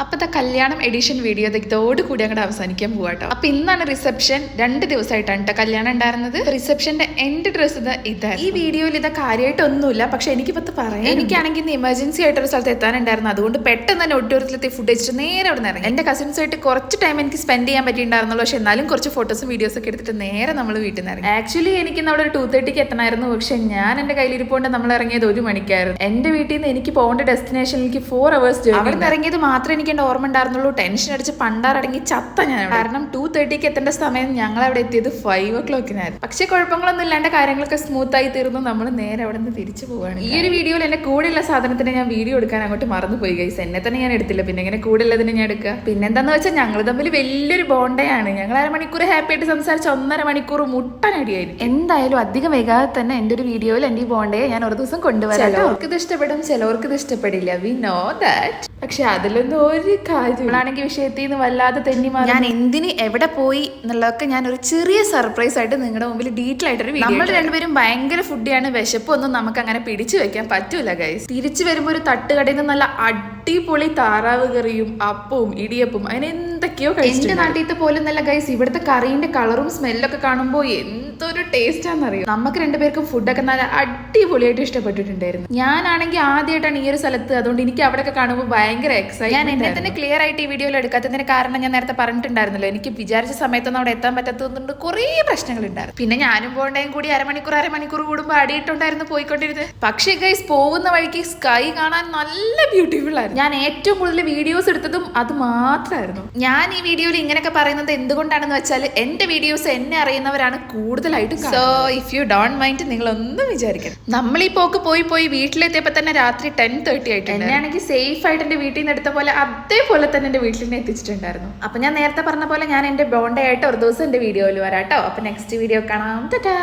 അപ്പോൾ കല്യാണം edition video ഇതോടുകൂടി അങ്ങോട്ട് അവസാനിക്കാൻ പോവാട്ടോ. അപ്പോൾ ഇന്നാണ് റിസപ്ഷൻ. 2 ദിവസമായിട്ടാണ് കേട്ടോ കല്യാണം ഉണ്ടായിരുന്നത്. റിസപ്ഷന്റെ എൻഡ് ഡ്രസ് ഇതായിരുന്നു. ഈ വീഡിയോയിൽ ഇത് കാര്യമായിട്ടൊന്നുമില്ല, പക്ഷെ എനിക്കിപ്പോൾ പറയാം. എനിക്കാണെങ്കിൽ ഇന്ന് എമർജൻസി ആയിട്ടൊരു സ്ഥലത്ത് എത്താനുണ്ടായിരുന്നു. അതുകൊണ്ട് പെട്ടെന്ന് തന്നെ ഒട്ടൂരത്തിലെത്തി ഫുഡ് വെച്ചിട്ട് നേരെ അവിടെ നിന്ന് ഇറങ്ങി. എൻ്റെ കസിൻസായിട്ട് കുറച്ച് ടൈം എനിക്ക് സ്പെൻഡ് ചെയ്യാൻ പറ്റിയിട്ടുണ്ടായിരുന്നുള്ളൂ. പക്ഷെ എന്നാലും കുറച്ച് ഫോട്ടോസും വീഡിയോസും ഒക്കെ എടുത്തിട്ട് നേരെ നമ്മൾ വീട്ടിൽ നിന്ന് ഇറങ്ങി. ആക്ച്വലി എനിക്ക് അവിടെ ഒരു 2:30 എത്തണമായിരുന്നു. പക്ഷെ ഞാൻ എൻ്റെ കയ്യിലിരിപ്പോണ്ട് നമ്മൾ ഇറങ്ങിയത് 1 മണിക്കായിരുന്നു. എൻ്റെ വീട്ടിൽ നിന്ന് എനിക്ക് പോകേണ്ട ഡെസ്റ്റിനേഷനിലേക്ക് 4 hours അവിടെ നിന്ന് ഇറങ്ങിയത് മാത്രമേ എനിക്ക് എൻ്റെ ഓർമ്മ ഉണ്ടായിരുന്നുള്ളൂ. ടെൻഷൻ അടിച്ച് പണ്ടാറടങ്ങി ചത്ത ഞാൻ. കാരണം 2:30 എത്തേണ്ട സമയം ഞങ്ങൾ അവിടെ എത്തിയത് 5 o'clock പക്ഷെ കുഴപ്പങ്ങളൊന്നും ഇല്ലാണ്ട് കാര്യങ്ങളൊക്കെ സ്മൂത്ത് ആയി തീർന്നു. നമ്മൾ നേരെ അവിടെ നിന്ന് തിരിച്ചു പോവാണ്. ഈ ഒരു വീഡിയോയിൽ എന്റെ കൂടെയുള്ള സാധനത്തിന് ഞാൻ വീഡിയോ എടുക്കാൻ അങ്ങോട്ട് മറന്നുപോയി ഗൈസ്. എന്നെ തന്നെ ഞാൻ എടുത്തില്ല, പിന്നെ എങ്ങനെ കൂടെ ഉള്ളതിനെ ഞാൻ എടുക്കുക. പിന്നെന്താന്ന് വെച്ചാൽ ഞങ്ങൾ തമ്മിൽ വലിയൊരു ബോണ്ടയാണ്. ഞങ്ങൾ 1/2 മണിക്കൂർ ഹാപ്പി ആയിട്ട് സംസാരിച്ച് 1.5 മണിക്കൂർ മുട്ടനടിയായിരുന്നു. എന്തായാലും അധികം വൈകാതെ തന്നെ എന്റെ ഒരു വീഡിയോയിൽ എന്റെ ഈ ബോണ്ടയെ ഞാൻ ഒരു ദിവസം കൊണ്ടുവരാം. ചിലവർക്ക് ഇത് ഇഷ്ടപ്പെടും, ചിലവർക്ക് ഇത് ഇഷ്ടപ്പെടില്ല. We know that. പക്ഷെ അതിലൊന്നും ഒരു കാര്യമാണെങ്കിൽ വിഷയത്തിൽ നിന്ന് വല്ലാതെ തെന്നി മാറി. ഞാൻ എന്തിന് എവിടെ പോയി എന്നുള്ളതൊക്കെ ഞാൻ ഒരു ചെറിയ സർപ്രൈസ് ആയിട്ട് നിങ്ങളുടെ മുമ്പിൽ ഡീറ്റെയിൽ ആയിട്ടൊരു വീഡിയോ. നമ്മൾ രണ്ടുപേരും ഭയങ്കര ഫുഡിയാണ്. വിശപ്പൊന്നും നമുക്ക് അങ്ങനെ പിടിച്ചു വെക്കാൻ പറ്റൂല ഗൈസ്. തിരിച്ചു വരുമ്പോൾ ഒരു തട്ടുകടയിൽ നിന്ന് നല്ല അടിപൊളി താറാവ് കറിയും അപ്പവും ഇടിയപ്പവും അങ്ങനെ എന്തൊക്കെയോ കഴിച്ചു. എന്റെ നാട്ടിലത്തെ പോലും നല്ല ഗൈസ്. ഇവിടുത്തെ കറീന്റെ കളറും സ്മെല്ലൊക്കെ കാണുമ്പോൾ എന്തൊരു ടേസ്റ്റ് ആണെന്നറിയോ. നമുക്ക് രണ്ടുപേർക്കും ഫുഡൊക്കെ നല്ല അടിപൊളിയായിട്ട് ഇഷ്ടപ്പെട്ടിട്ടുണ്ടായിരുന്നു. ഞാനാണെങ്കിൽ ആദ്യമായിട്ടാണ് ഈ ഒരു സ്ഥലത്ത്. അതുകൊണ്ട് എനിക്ക് അവിടെയൊക്കെ കാണുമ്പോൾ ഭയങ്കര എക്സൈറ്റ്. ഞാൻ എന്നെ തന്നെ ക്ലിയർ ആയിട്ട് ഈ വീഡിയോയിൽ എടുക്കാത്തതിന് കാരണം ഞാൻ നേരത്തെ പറഞ്ഞിട്ടുണ്ടായിരുന്നല്ലോ, എനിക്ക് വിചാരിച്ച സമയത്തൊന്നും അവിടെ എത്താൻ പറ്റാത്തതുകൊണ്ട് കുറേ പ്രശ്നങ്ങളുണ്ടായിരുന്നു. പിന്നെ ഞാനും പോകേണ്ടതും കൂടി അരമണിക്കൂർ കൂടുമ്പോൾ അടിയിട്ടുണ്ടായിരുന്നു പോയിക്കൊണ്ടിരുന്നത്. പക്ഷേ ഗൈസ് പോകുന്ന വഴിക്ക് സ്കൈ കാണാൻ നല്ല ബ്യൂട്ടിഫുൾ ആയിരുന്നു. ഞാൻ ഏറ്റവും കൂടുതൽ വീഡിയോസ് എടുത്തതും അത് മാത്രമായിരുന്നു. ഞാൻ ഈ വീഡിയോയിൽ ഇങ്ങനെയൊക്കെ പറയുന്നത് എന്തുകൊണ്ടാണെന്ന് വെച്ചാൽ എന്റെ വീഡിയോസ് എന്നെ അറിയുന്നവരാണ് കൂടുതലായിട്ടും. So if you don't mind, നിങ്ങൾ ഒന്നും വിചാരിക്കണം. നമ്മൾ ഈ പോക്ക് പോയി വീട്ടിലെത്തിയപ്പോൾ തന്നെ രാത്രി 10:30 ആയിട്ടുണ്ട്. എന്നെയാണെങ്കിൽ സേഫ് ആയിട്ട് എന്റെ വീട്ടിൽ നിന്ന് എടുത്ത പോലെ അതേപോലെ തന്നെ എന്റെ വീട്ടിൽ നിന്ന് എത്തിച്ചിട്ടുണ്ടായിരുന്നു. അപ്പൊ ഞാൻ നേരത്തെ പറഞ്ഞ പോലെ ഞാൻ എന്റെ ബോണ്ടയായിട്ട് ഒരു ദിവസം എന്റെ വീഡിയോയിൽ വരാട്ടോ. അപ്പൊ നെക്സ്റ്റ് വീഡിയോ കാണാം. ടാറ്റാ.